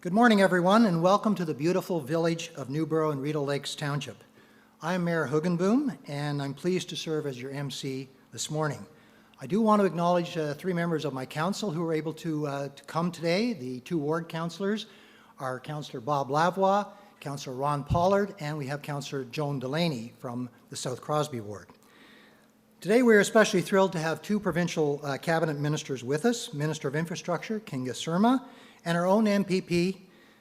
Good morning, everyone, and welcome to the beautiful village of Newborough in Rideau Lakes Township. I am Mayor Hugenboom, and I'm pleased to serve as your MC this morning. I do want to acknowledge three members of my council who were able to come today. The two ward councillors are Councillor Bob Lavoie, Councillor Ron Pollard, and we have Councillor Joan Delaney from the South Crosby ward. Today we are especially thrilled to have two provincial cabinet ministers with us, Minister of Infrastructure, Kinga Surma, and our own MPP,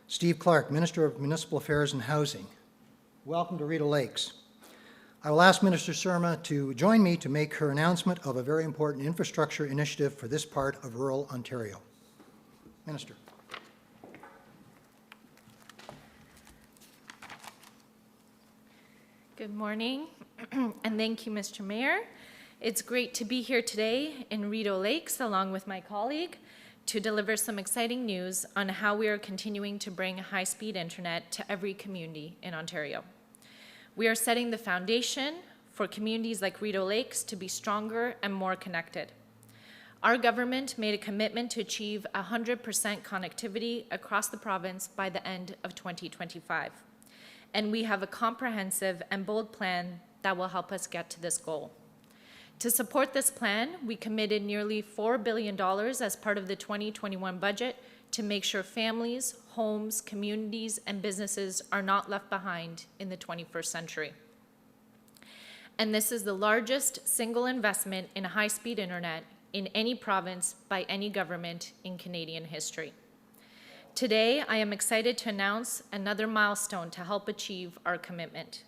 Steve Clark, Minister of Municipal Affairs and Housing. Welcome to Rideau Lakes. I will ask Minister Surma to join me to make her announcement of a very important infrastructure initiative for this part of rural Ontario. Minister. Good morning, and thank you, Mr. Mayor. It's great to be here today in Rideau Lakes along with my colleague to deliver some exciting news on how we are continuing to bring high-speed internet to every community in Ontario. We are setting the foundation for communities like Rideau Lakes to be stronger and more connected. Our government made a commitment to achieve 100% connectivity across the province by the end of 2025. And we have a comprehensive and bold plan that will help us get to this goal. To support this plan, we committed nearly $4 billion as part of the 2021 budget to make sure families, homes, communities, and businesses are not left behind in the 21st century. And this is the largest single investment in high-speed internet in any province by any government in Canadian history. Today, I am excited to announce another milestone to help achieve our commitment.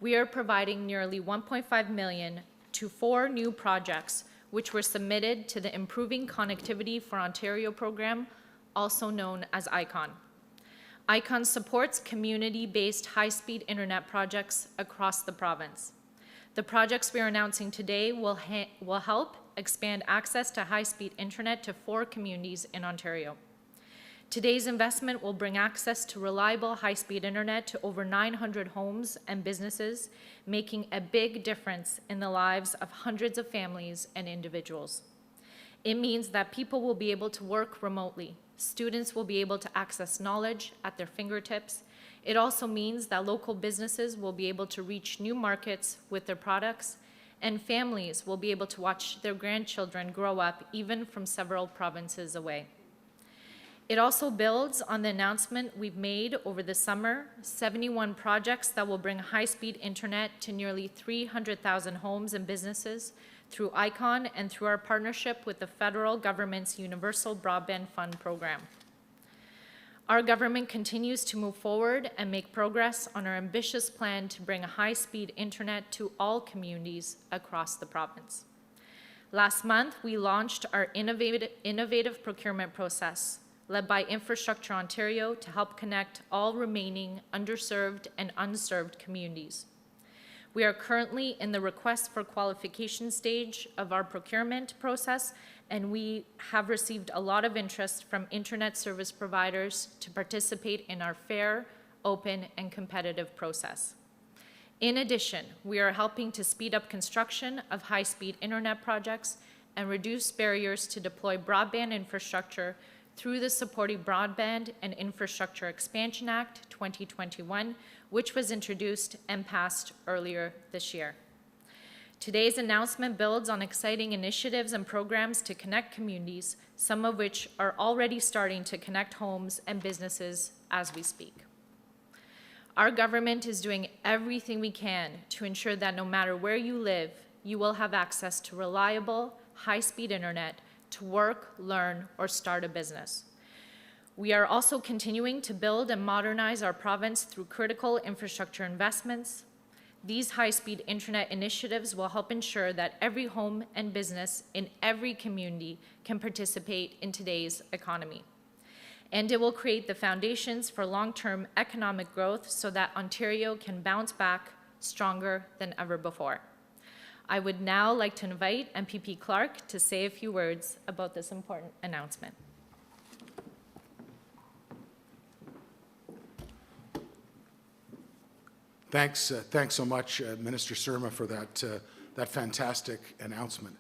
We are providing nearly $1.5 million to 4 new projects which were submitted to the Improving Connectivity for Ontario program, also known as ICON. ICON supports community-based high-speed internet projects across the province. The projects we are announcing today will help expand access to high-speed internet to 4 communities in Ontario. Today's investment will bring access to reliable high-speed internet to over 900 homes and businesses, making a big difference in the lives of hundreds of families and individuals. It means that people will be able to work remotely. Students will be able to access knowledge at their fingertips. It also means that local businesses will be able to reach new markets with their products, and families will be able to watch their grandchildren grow up even from several provinces away. It also builds on the announcement we've made over the summer, 71 projects that will bring high-speed internet to nearly 300,000 homes and businesses through ICON and through our partnership with the federal government's Universal Broadband Fund program. Our government continues to move forward and make progress on our ambitious plan to bring high-speed internet to all communities across the province. Last month, we launched our innovative procurement process, led by Infrastructure Ontario, to help connect all remaining underserved and unserved communities. We are currently in the request for qualification stage of our procurement process, and we have received a lot of interest from internet service providers to participate in our fair, open, and competitive process. In addition, we are helping to speed up construction of high-speed internet projects and reduce barriers to deploy broadband infrastructure through the Supporting Broadband and Infrastructure Expansion Act 2021, which was introduced and passed earlier this year. Today's announcement builds on exciting initiatives and programs to connect communities, some of which are already starting to connect homes and businesses as we speak. Our government is doing everything we can to ensure that no matter where you live, you will have access to reliable, high-speed internet to work, learn, or start a business. We are also continuing to build and modernize our province through critical infrastructure investments. These high-speed internet initiatives will help ensure that every home and business in every community can participate in today's economy. And it will create the foundations for long-term economic growth so that Ontario can bounce back stronger than ever before. I would now like to invite MPP Clark to say a few words about this important announcement. Thanks so much, Minister Surma, for that fantastic announcement.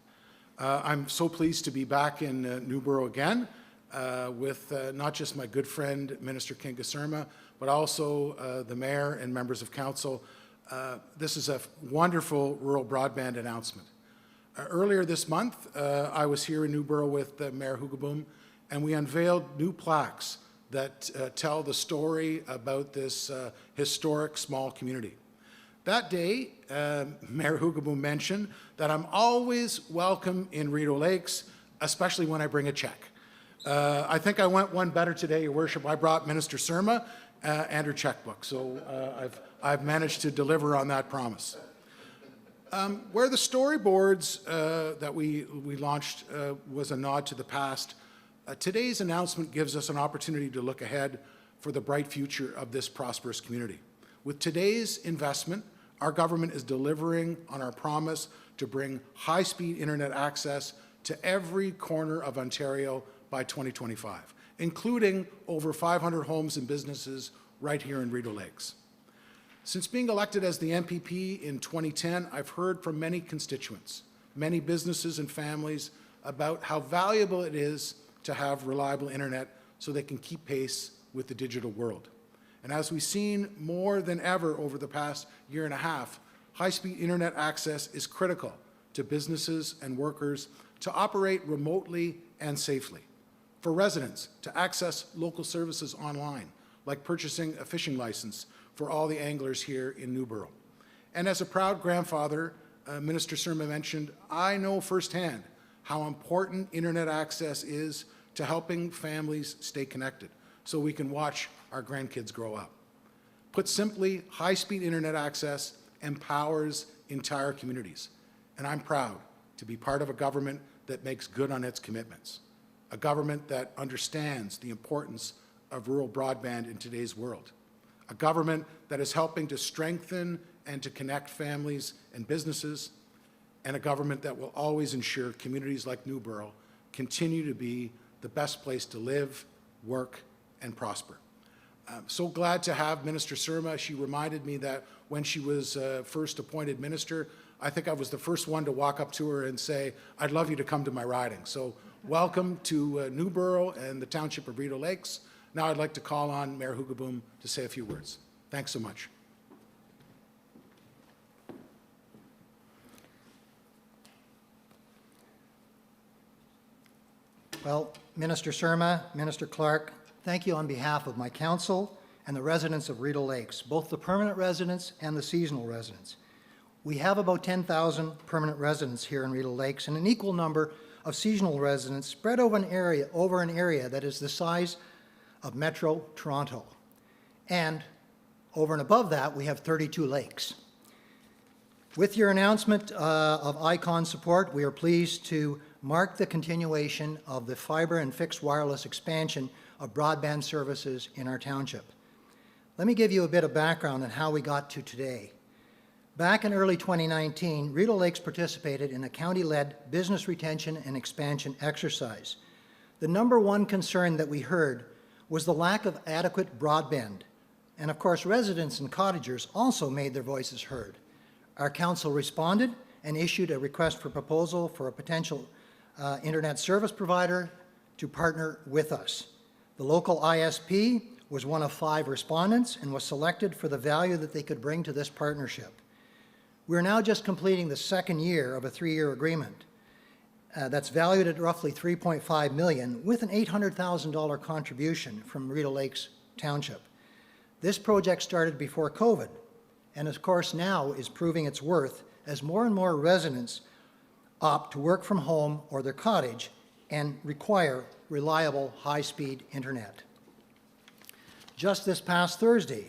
I'm so pleased to be back in Newborough again. with not just my good friend, Minister Kinga Surma, but also the Mayor and members of Council. This is a wonderful rural broadband announcement. Earlier this month, I was here in Newborough with Mayor Hugaboom, and we unveiled new plaques that tell the story about this historic small community. That day, Mayor Hugaboom mentioned that I'm always welcome in Rideau Lakes, especially when I bring a check. I think I went one better today, Your Worship. I brought Minister Surma and her checkbook, so I've managed to deliver on that promise. Where the storyboards that we launched was a nod to the past, today's announcement gives us an opportunity to look ahead for the bright future of this prosperous community. With today's investment, our government is delivering on our promise to bring high-speed internet access to every corner of Ontario by 2025, including over 500 homes and businesses right here in Rideau Lakes. Since being elected as the MPP in 2010, I've heard from many constituents, many businesses and families about how valuable it is to have reliable internet so they can keep pace with the digital world. And as we've seen more than ever over the past year and a half, high-speed internet access is critical to businesses and workers to operate remotely and safely. For residents to access local services online, like purchasing a fishing license for all the anglers here in Newborough. And as a proud grandfather, Minister Surma mentioned, I know firsthand how important internet access is to helping families stay connected so we can watch our grandkids grow up. Put simply, high-speed internet access empowers entire communities. And I'm proud to be part of a government that makes good on its commitments, a government that understands the importance of rural broadband in today's world, a government that is helping to strengthen and to connect families and businesses, and a government that will always ensure communities like Newborough continue to be the best place to live, work, and prosper. I'm so glad to have Minister Surma. She reminded me that when she was first appointed minister, I think I was the first one to walk up to her and say, I'd love you to come to my riding. So welcome to Newborough and the Township of Rideau Lakes. Now I'd like to call on Mayor Hugaboom to say a few words. Thanks so much. Well, Minister Surma, Minister Clark, thank you on behalf of my council and the residents of Rideau Lakes, both the permanent residents and the seasonal residents. We have about 10,000 permanent residents here in Rideau Lakes and an equal number of seasonal residents spread over an area that is the size of Metro Toronto. And over and above that, we have 32 lakes. With your announcement of ICON support, we are pleased to mark the continuation of the fiber and fixed wireless expansion of broadband services in our township. Let me give you a bit of background on how we got to today. Back in early 2019, Rideau Lakes participated in a county-led business retention and expansion exercise. The number one concern that we heard was the lack of adequate broadband. And of course, residents and cottagers also made their voices heard. Our council responded and issued a request for proposal for a potential internet service provider to partner with us. The local ISP was one of 5 respondents and was selected for the value that they could bring to this partnership. We're now just completing the second year of a 3-year agreement that's valued at roughly $3.5 million with an $800,000 contribution from Rideau Lakes Township. This project started before COVID and of course now is proving its worth as more and more residents opt to work from home or their cottage and require reliable high-speed internet. Just this past Thursday,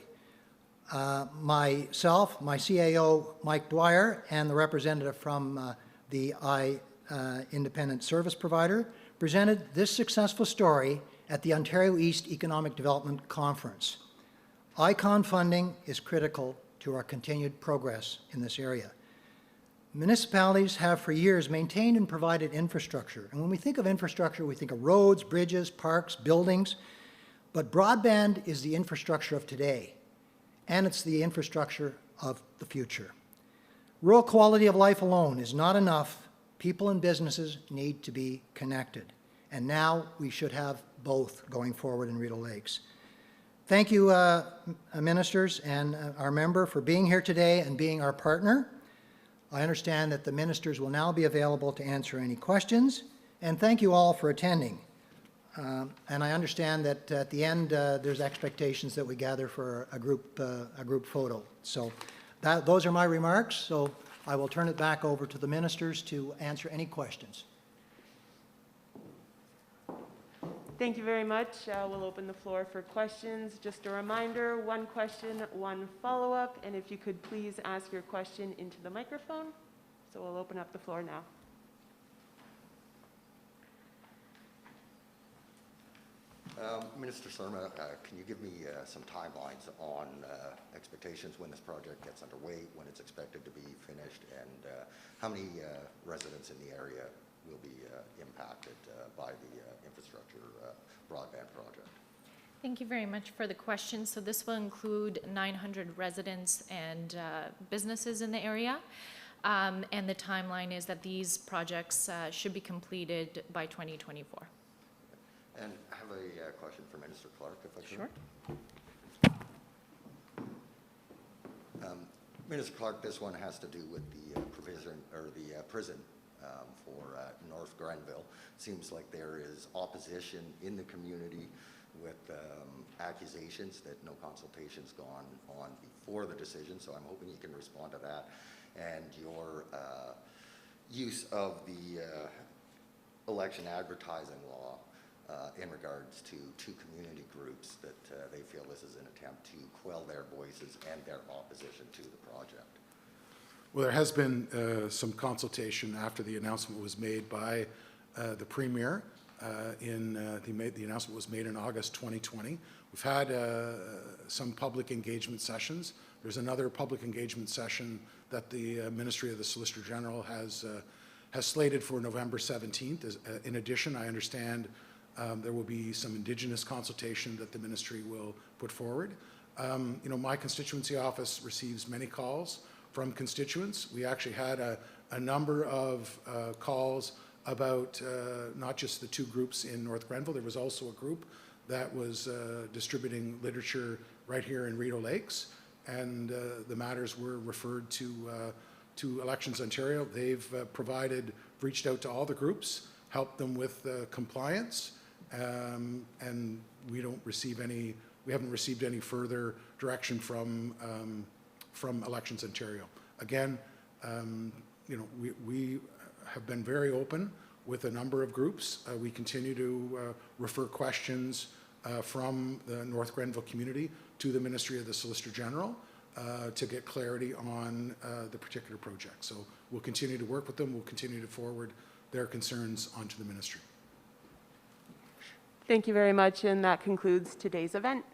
myself, my CAO, Mike Dwyer, and the representative from the Independent Service Provider presented this successful story at the Ontario East Economic Development Conference. ICON funding is critical to our continued progress in this area. Municipalities have for years maintained and provided infrastructure. And when we think of infrastructure, we think of roads, bridges, parks, buildings. But broadband is the infrastructure of today, and it's the infrastructure of the future. Rural quality of life alone is not enough. People and businesses need to be connected. and now we should have both going forward in Rideau Lakes. Thank you, ministers and our member, for being here today and being our partner. I understand that the ministers will now be available to answer any questions, and thank you all for attending. And I understand that at the end, there's expectations that we gather for a group photo. So those are my remarks, so I will turn it back over to the ministers to answer any questions. Thank you very much. We'll open the floor for questions. Just a reminder, one question, one follow-up, and if you could please ask your question into the microphone. So we'll open up the floor now. Minister Surma, can you give me some timelines on expectations when this project gets underway, when it's expected to be finished, and how many residents in the area will be impacted by the infrastructure broadband project? Thank you very much for the question. So this will include 900 residents and businesses in the area. And the timeline is that these projects should be completed by 2024. And I have a question for Minister Clark, if I could. Sure. Minister Clark, this one has to do with the provision or the prison for North Grenville. Seems like there is opposition in the community with accusations that no consultation's gone on before the decision. So I'm hoping you can respond to that and your use of the election advertising law in regards to two community groups that they feel this is an attempt to quell their voices and their opposition to the project. Well, there has been some consultation after the announcement was made by the Premier. The announcement was made in August 2020. We've had some public engagement sessions. There's another public engagement session that the Ministry of the Solicitor General has slated for November 17th. In addition, I understand there will be some Indigenous consultation that the ministry will put forward. My constituency office receives many calls from constituents. We actually had a number of calls about not just the two groups in North Grenville. There was also a group that was distributing literature right here in Rideau Lakes, and the matters were referred to Elections Ontario. They've reached out to all the groups, helped them with compliance, and we haven't received any further direction from Elections Ontario. Again, we have been very open with a number of groups. We continue to refer questions from the North Grenville community to the Ministry of the Solicitor General to get clarity on the particular project. So we'll continue to work with them. We'll continue to forward their concerns onto the ministry. Thank you very much, and that concludes today's event.